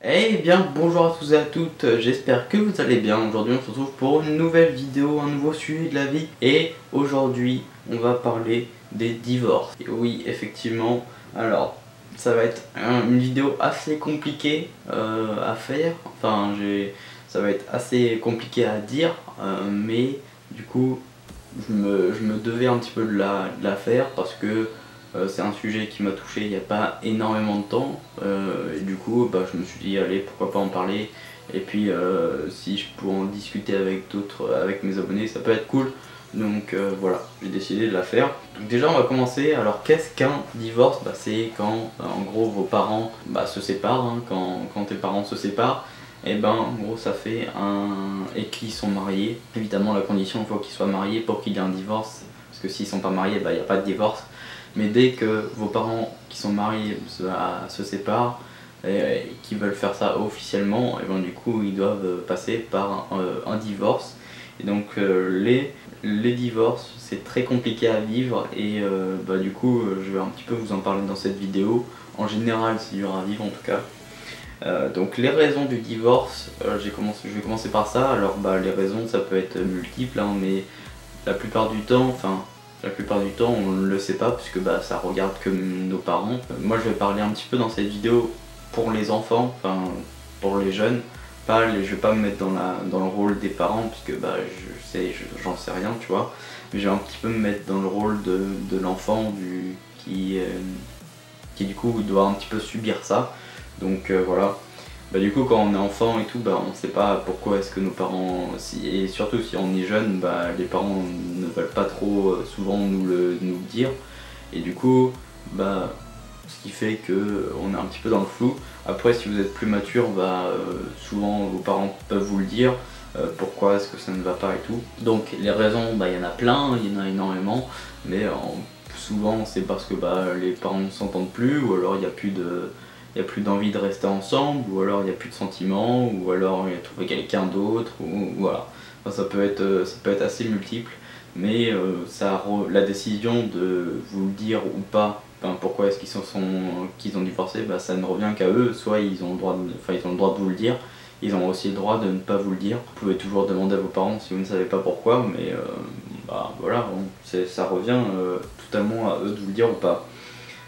Eh bien bonjour à tous et à toutes, j'espère que vous allez bien. Aujourd'hui on se retrouve pour une nouvelle vidéo, un nouveau suivi de la vie. Et aujourd'hui on va parler des divorces. Et oui effectivement, alors ça va être une vidéo assez compliquée à faire. Enfin ça va être assez compliqué à dire, mais du coup je me devais un petit peu de la faire parce que c'est un sujet qui m'a touché il n'y a pas énormément de temps, et du coup je me suis dit allez pourquoi pas en parler, et puis si je peux en discuter avec d'autres, avec mes abonnés, ça peut être cool. Donc voilà, j'ai décidé de la faire. Donc déjà on va commencer. Alors qu'est-ce qu'un divorce? C'est quand en gros vos parents se séparent, hein, quand tes parents se séparent. Et en gros ça fait et qu'ils sont mariés. Évidemment la condition, il faut qu'ils soient mariés pour qu'il y ait un divorce, parce que s'ils sont pas mariés il n'y a pas de divorce. Mais dès que vos parents qui sont mariés se séparent et qui veulent faire ça officiellement, et du coup ils doivent passer par un divorce. Et donc les divorces c'est très compliqué à vivre, et du coup je vais un petit peu vous en parler dans cette vidéo. En général c'est dur à vivre en tout cas. Donc les raisons du divorce, je vais commencer par ça. Alors les raisons ça peut être multiple, hein, mais la plupart du temps, on ne le sait pas puisque ça regarde que nos parents. Moi je vais parler un petit peu dans cette vidéo pour les enfants, pour les jeunes. Je vais pas me mettre dans le rôle des parents puisque j'en sais rien, tu vois. Mais je vais un petit peu me mettre dans le rôle de l'enfant qui du coup doit un petit peu subir ça. Donc voilà. Du coup quand on est enfant et tout, on sait pas pourquoi est-ce que nos parents, et surtout si on est jeune, les parents ne veulent pas trop souvent nous le dire. Et du coup ce qui fait que on est un petit peu dans le flou. Après si vous êtes plus mature, souvent vos parents peuvent vous le dire, pourquoi est-ce que ça ne va pas et tout. Donc les raisons, il y en a plein, il y en a énormément, mais souvent c'est parce que les parents ne s'entendent plus, ou alors il n'y a plus d'envie de rester ensemble, ou alors il n'y a plus de sentiments, ou alors il a trouvé quelqu'un d'autre, ou voilà. Ça peut être assez multiple, mais la décision de vous le dire ou pas, pourquoi est-ce qu'ils ont divorcé, ça ne revient qu'à eux. Soit ils ont le droit de vous le dire, ils ont aussi le droit de ne pas vous le dire. Vous pouvez toujours demander à vos parents si vous ne savez pas pourquoi, mais voilà, ça revient totalement à eux de vous le dire ou pas.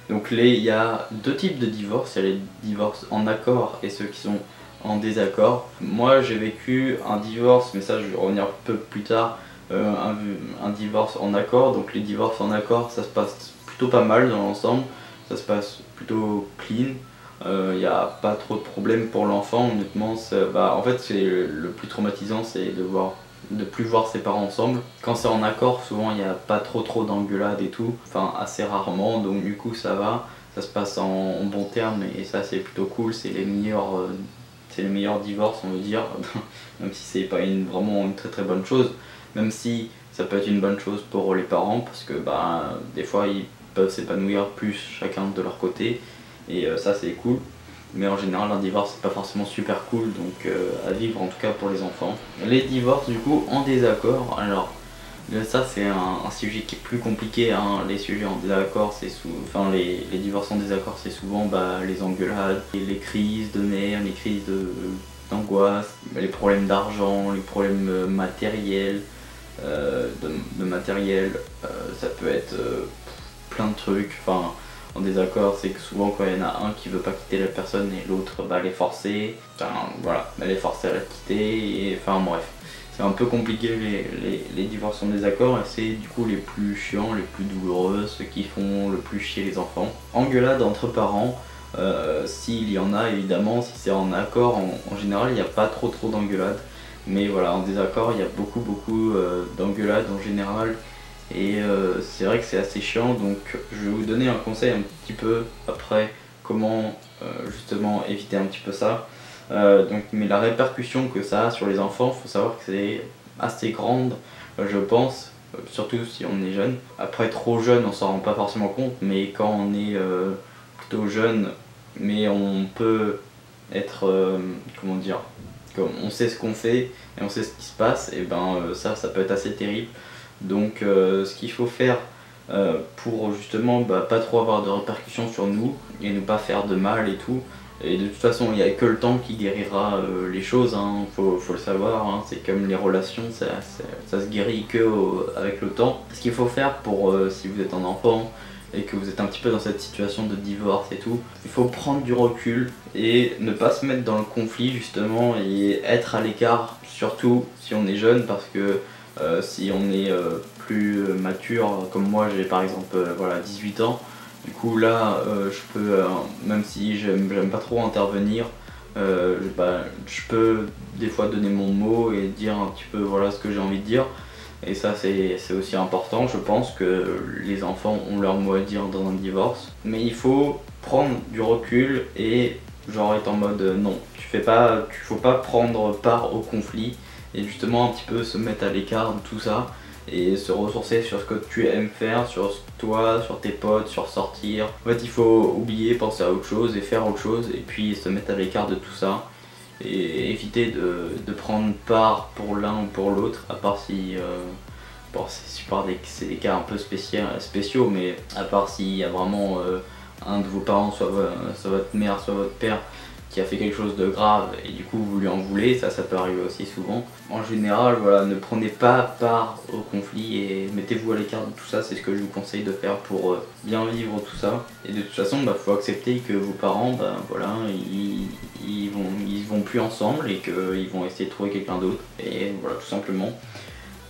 Donc il y a deux types de divorces, il y a les divorces en accord et ceux qui sont en désaccord. Moi j'ai vécu un divorce, mais ça je vais revenir un peu plus tard, un divorce en accord. Donc les divorces en accord ça se passe plutôt pas mal dans l'ensemble, ça se passe plutôt clean. Il n'y a pas trop de problèmes pour l'enfant, honnêtement. En fait c'est le plus traumatisant, c'est de plus voir ses parents ensemble. Quand c'est en accord, souvent il n'y a pas trop d'engueulades et tout, assez rarement, donc du coup ça va, ça se passe en bon terme, et ça c'est plutôt cool. C'est les meilleurs divorces, on veut dire, même si c'est pas vraiment une très bonne chose, même si ça peut être une bonne chose pour les parents parce que des fois ils peuvent s'épanouir plus chacun de leur côté, et ça c'est cool. Mais en général un divorce c'est pas forcément super cool, donc à vivre en tout cas pour les enfants. Les divorces du coup en désaccord, alors ça c'est un sujet qui est plus compliqué, hein. Les sujets en désaccord, les divorces en désaccord c'est souvent les engueulades, les crises de nerfs, les crises d'angoisse, les problèmes d'argent, les problèmes matériels, de matériel, ça peut être plein de trucs. En désaccord, c'est que souvent quand il y en a un qui veut pas quitter la personne et l'autre les forcer, les forcer à la quitter, et bref. C'est un peu compliqué les divorces en désaccord, et c'est du coup les plus chiants, les plus douloureux, ceux qui font le plus chier les enfants. Engueulade entre parents, s'il y en a évidemment, si c'est en accord, en général il n'y a pas trop d'engueulades. Mais voilà, en désaccord il y a beaucoup d'engueulades en général. Et c'est vrai que c'est assez chiant, donc je vais vous donner un conseil un petit peu après comment justement éviter un petit peu ça. Mais la répercussion que ça a sur les enfants, il faut savoir que c'est assez grande, je pense, surtout si on est jeune. Après trop jeune on s'en rend pas forcément compte, mais quand on est plutôt jeune, mais on peut être, comment dire, on sait ce qu'on fait et on sait ce qui se passe, et ça peut être assez terrible. Donc ce qu'il faut faire pour justement pas trop avoir de répercussions sur nous et ne pas faire de mal et tout, Et de toute façon, il n'y a que le temps qui guérira les choses, hein. Faut le savoir, hein. C'est comme les relations, ça se guérit avec le temps. Ce qu'il faut faire pour, si vous êtes un enfant et que vous êtes un petit peu dans cette situation de divorce et tout, il faut prendre du recul et ne pas se mettre dans le conflit justement et être à l'écart, surtout si on est jeune, parce que si on est plus mature, comme moi j'ai par exemple voilà, 18 ans, du coup là je peux, même si j'aime pas trop intervenir, je peux des fois donner mon mot et dire un petit peu voilà ce que j'ai envie de dire. Et ça c'est aussi important, je pense que les enfants ont leur mot à dire dans un divorce. Mais il faut prendre du recul et genre être en mode non, faut pas prendre part au conflit et justement un petit peu se mettre à l'écart de tout ça et se ressourcer sur ce que tu aimes faire, sur toi, sur tes potes, sur sortir. En fait il faut oublier, penser à autre chose et faire autre chose et puis se mettre à l'écart de tout ça et éviter de prendre part pour l'un ou pour l'autre, à part si bon, c'est des cas un peu spéciaux, mais à part s'il y a vraiment un de vos parents, soit votre mère, soit votre père, qui a fait quelque chose de grave et du coup vous lui en voulez, ça peut arriver aussi souvent. En général, voilà, ne prenez pas part au conflit et mettez-vous à l'écart de tout ça, c'est ce que je vous conseille de faire pour bien vivre tout ça. Et de toute façon, faut accepter que vos parents, voilà, ils vont plus ensemble et qu'ils vont essayer de trouver quelqu'un d'autre. Et voilà, tout simplement.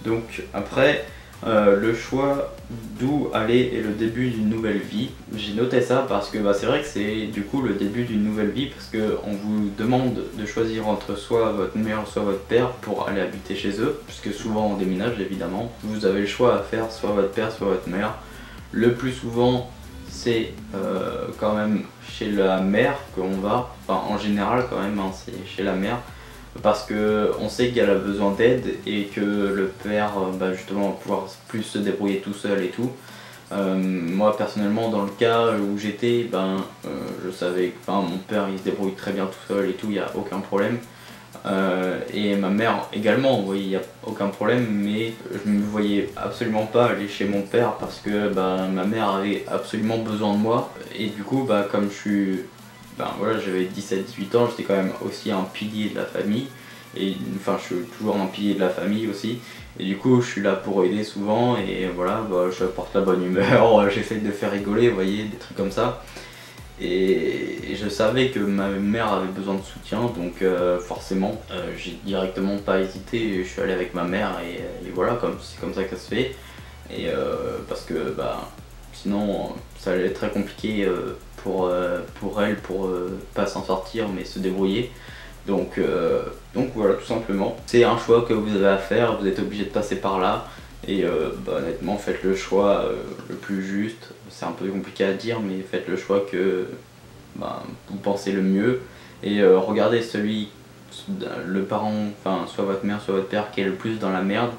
Donc après, le choix d'où aller est le début d'une nouvelle vie. J'ai noté ça parce que c'est vrai que c'est du coup le début d'une nouvelle vie parce qu'on vous demande de choisir entre soit votre mère soit votre père pour aller habiter chez eux, puisque souvent on déménage évidemment. Vous avez le choix à faire soit votre père soit votre mère. Le plus souvent c'est quand même chez la mère qu'on va, enfin en général quand même, hein, c'est chez la mère. Parce qu'on sait qu'elle a besoin d'aide et que le père justement va pouvoir plus se débrouiller tout seul et tout. Moi personnellement dans le cas où j'étais, je savais que mon père il se débrouille très bien tout seul et tout, il n'y a aucun problème. Et ma mère également, oui, il n'y a aucun problème, mais je ne me voyais absolument pas aller chez mon père parce que ma mère avait absolument besoin de moi. Et du coup comme je suis... voilà, j'avais 17-18 ans, j'étais quand même aussi un pilier de la famille. Et enfin, je suis toujours un pilier de la famille aussi. Et du coup, je suis là pour aider souvent. Et voilà, je apporte la bonne humeur, j'essaye de faire rigoler, vous voyez, des trucs comme ça. Et je savais que ma mère avait besoin de soutien, donc forcément, j'ai directement pas hésité. Je suis allé avec ma mère et voilà, c'est comme ça que ça se fait. Et parce que sinon, ça allait être très compliqué pour elle, pour pas s'en sortir mais se débrouiller. Donc voilà, tout simplement. C'est un choix que vous avez à faire, vous êtes obligé de passer par là. Et honnêtement, faites le choix le plus juste. C'est un peu compliqué à dire, mais faites le choix que vous pensez le mieux. Et regardez le parent, enfin soit votre mère, soit votre père qui est le plus dans la merde.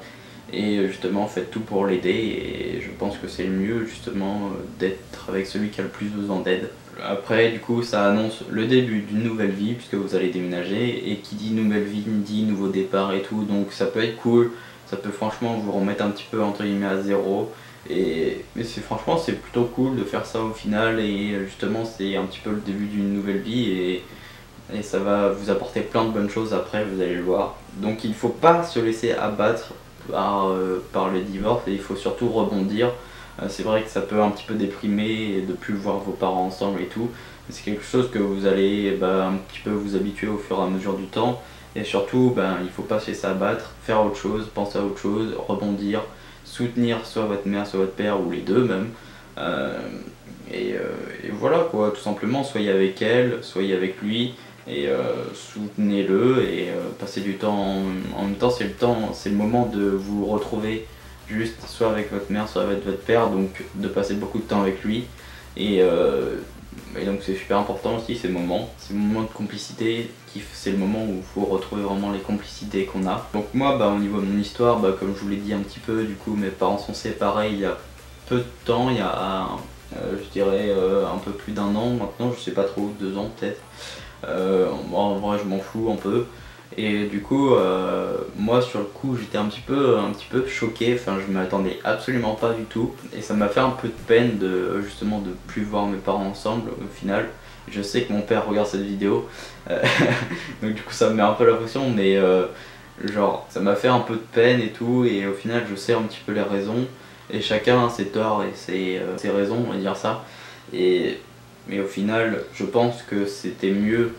Et justement faites tout pour l'aider et je pense que c'est le mieux justement d'être avec celui qui a le plus besoin d'aide. Après du coup ça annonce le début d'une nouvelle vie puisque vous allez déménager et qui dit nouvelle vie dit nouveau départ et tout, donc ça peut être cool, ça peut franchement vous remettre un petit peu entre guillemets à zéro mais franchement c'est plutôt cool de faire ça au final et justement c'est un petit peu le début d'une nouvelle vie et ça va vous apporter plein de bonnes choses après, vous allez le voir. Donc il ne faut pas se laisser abattre par le divorce et il faut surtout rebondir. C'est vrai que ça peut un petit peu déprimer et de plus voir vos parents ensemble et tout, mais c'est quelque chose que vous allez un petit peu vous habituer au fur et à mesure du temps et surtout il faut pas se laisser abattre, faire autre chose, penser à autre chose, rebondir, soutenir soit votre mère soit votre père ou les deux même. Et voilà quoi, tout simplement, soyez avec elle, soyez avec lui et soutenez-le et passez du temps en même temps, c'est le moment de vous retrouver juste soit avec votre mère soit avec votre père, donc de passer beaucoup de temps avec lui et donc c'est super important aussi ces moments de complicité, c'est le moment où il faut retrouver vraiment les complicités qu'on a. Donc moi au niveau de mon histoire, comme je vous l'ai dit un petit peu, du coup mes parents sont séparés il y a peu de temps, il y a je dirais un peu plus d'1 an maintenant, je sais pas trop, 2 ans peut-être. En vrai je m'en fous un peu et du coup moi sur le coup j'étais un petit peu choqué, enfin je m'attendais absolument pas du tout et ça m'a fait un peu de peine justement de plus voir mes parents ensemble au final Je sais que mon père regarde cette vidéo, donc du coup ça me met un peu la pression, mais genre ça m'a fait un peu de peine et tout, et au final je sais un petit peu les raisons, et chacun a ses torts et ses raisons, on va dire ça. Mais au final je pense que c'était mieux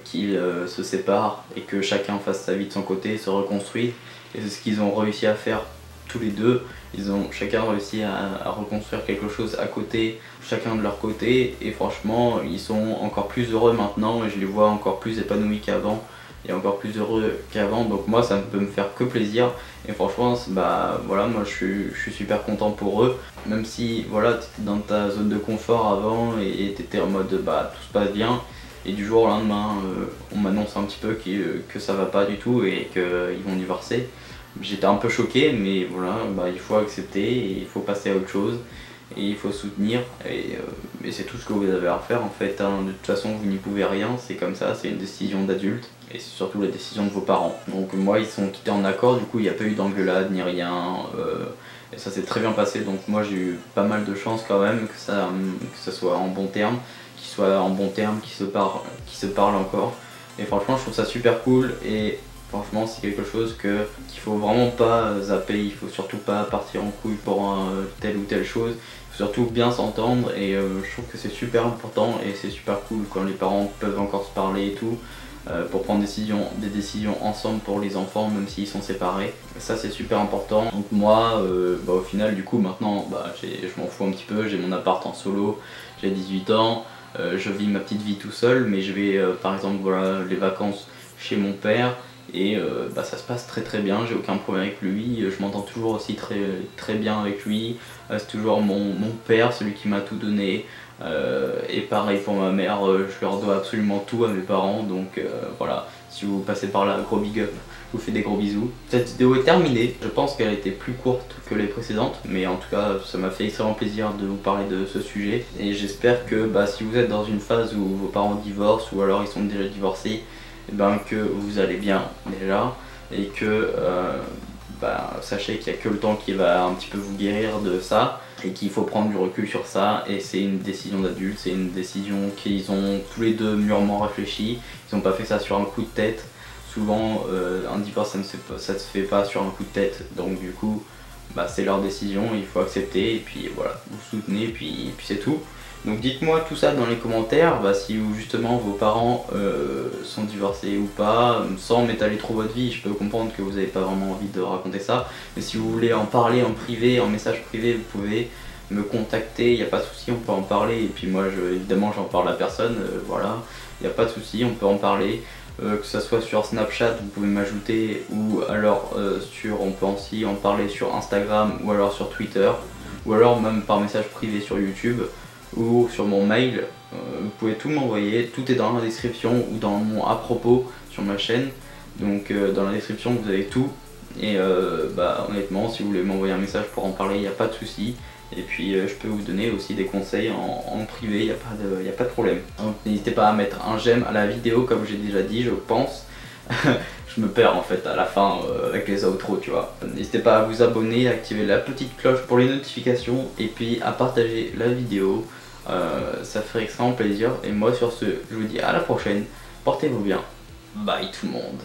qu'ils se séparent et que chacun fasse sa vie de son côté, se reconstruise, et c'est ce qu'ils ont réussi à faire tous les deux. Ils ont chacun réussi à reconstruire quelque chose à côté, chacun de leur côté, et franchement ils sont encore plus heureux maintenant, et je les vois encore plus épanouis qu'avant et encore plus heureux qu'avant, donc moi ça ne peut me faire que plaisir. Et franchement bah voilà, moi je suis super content pour eux, même si voilà t'étais dans ta zone de confort avant et t'étais en mode bah tout se passe bien, et du jour au lendemain on m'annonce un petit peu que ça va pas du tout et qu'ils vont divorcer. J'étais un peu choqué, mais voilà, bah, il faut accepter et il faut passer à autre chose et il faut soutenir, et c'est tout ce que vous avez à faire en fait, hein. De toute façon vous n'y pouvez rien, c'est comme ça, c'est une décision d'adulte et c'est surtout la décision de vos parents. Donc moi ils sont quittés en accord, du coup il n'y a pas eu d'engueulade ni rien, et ça s'est très bien passé, donc moi j'ai eu pas mal de chance quand même que ça soit en bon terme, qu'ils soient en bon terme, qu'ils se parlent encore, et franchement je trouve ça super cool. Et franchement c'est quelque chose qu'il faut vraiment pas zapper, il faut surtout pas partir en couille pour telle ou telle chose, il faut surtout bien s'entendre, et je trouve que c'est super important et c'est super cool quand les parents peuvent encore se parler et tout, pour prendre des décisions ensemble pour les enfants même s'ils sont séparés. Ça c'est super important. Donc moi bah, au final du coup maintenant bah, je m'en fous un petit peu, j'ai mon appart en solo, j'ai 18 ans, je vis ma petite vie tout seul, mais je vais par exemple voilà, les vacances chez mon père, et bah, ça se passe très bien, j'ai aucun problème avec lui, je m'entends toujours aussi très bien avec lui, c'est toujours mon père, celui qui m'a tout donné, et pareil pour ma mère, je leur dois absolument tout à mes parents, donc voilà, si vous passez par là, gros big up, je vous fais des gros bisous. Cette vidéo est terminée, je pense qu'elle a été plus courte que les précédentes, mais en tout cas ça m'a fait extrêmement plaisir de vous parler de ce sujet, et j'espère que bah, si vous êtes dans une phase où vos parents divorcent ou alors ils sont déjà divorcés, et ben, que vous allez bien déjà, et que bah, sachez qu'il n'y a que le temps qui va un petit peu vous guérir de ça, et qu'il faut prendre du recul sur ça, et c'est une décision d'adulte, c'est une décision qu'ils ont tous les deux mûrement réfléchi, ils n'ont pas fait ça sur un coup de tête. Souvent un divorce ça ne se fait pas sur un coup de tête, donc du coup bah, c'est leur décision, il faut accepter, et puis voilà, vous soutenez, et puis c'est tout. Donc dites-moi tout ça dans les commentaires, bah, si justement vos parents sont divorcés ou pas, sans m'étaler trop votre vie. Je peux comprendre que vous n'avez pas vraiment envie de raconter ça, mais si vous voulez en parler en privé, en message privé, vous pouvez me contacter, il n'y a pas de souci, on peut en parler, et puis moi évidemment j'en parle à personne, voilà, il n'y a pas de souci, on peut en parler. Que ça soit sur Snapchat, vous pouvez m'ajouter, ou alors on peut aussi en parler sur Instagram, ou alors sur Twitter, ou alors même par message privé sur YouTube, ou sur mon mail. Vous pouvez tout m'envoyer, tout est dans la description ou dans mon à propos sur ma chaîne. Donc dans la description vous avez tout, et bah, honnêtement si vous voulez m'envoyer un message pour en parler, il n'y a pas de souci. Et puis je peux vous donner aussi des conseils en privé, il n'y a pas de problème. Donc n'hésitez pas à mettre un j'aime à la vidéo comme j'ai déjà dit, je pense. Je me perds en fait à la fin avec les outros, tu vois. N'hésitez pas à vous abonner, à activer la petite cloche pour les notifications, et puis à partager la vidéo. Ça ferait extrêmement plaisir. Et moi sur ce, je vous dis à la prochaine. Portez-vous bien. Bye tout le monde.